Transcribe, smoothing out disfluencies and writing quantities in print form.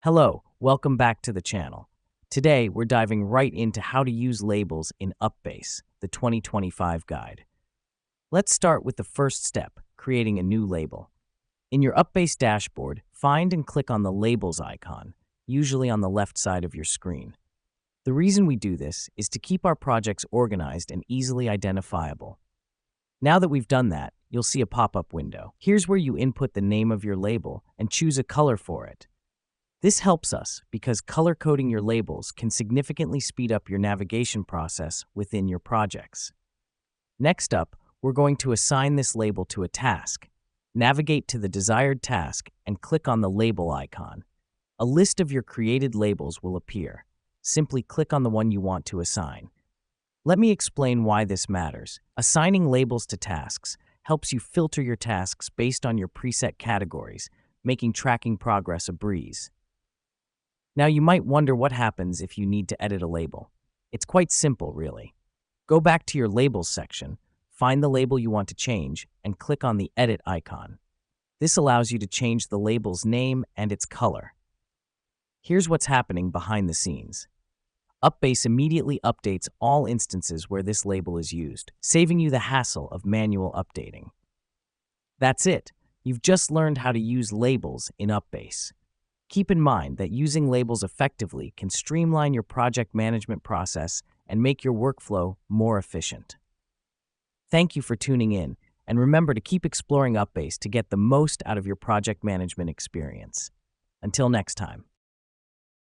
Hello, welcome back to the channel. Today, we're diving right into how to use labels in UPBASE, the 2025 guide. Let's start with the first step, creating a new label. In your UPBASE dashboard, find and click on the Labels icon, usually on the left side of your screen. The reason we do this is to keep our projects organized and easily identifiable. Now that we've done that, you'll see a pop-up window. Here's where you input the name of your label and choose a color for it. This helps us because color coding your labels can significantly speed up your navigation process within your projects. Next up, we're going to assign this label to a task. Navigate to the desired task and click on the label icon. A list of your created labels will appear. Simply click on the one you want to assign. Let me explain why this matters. Assigning labels to tasks helps you filter your tasks based on your preset categories, making tracking progress a breeze. Now, you might wonder what happens if you need to edit a label. It's quite simple, really. Go back to your Labels section, find the label you want to change, and click on the Edit icon. This allows you to change the label's name and its color. Here's what's happening behind the scenes. UPBASE immediately updates all instances where this label is used, saving you the hassle of manual updating. That's it. You've just learned how to use labels in UPBASE. Keep in mind that using labels effectively can streamline your project management process and make your workflow more efficient. Thank you for tuning in, and remember to keep exploring UPBASE to get the most out of your project management experience. Until next time.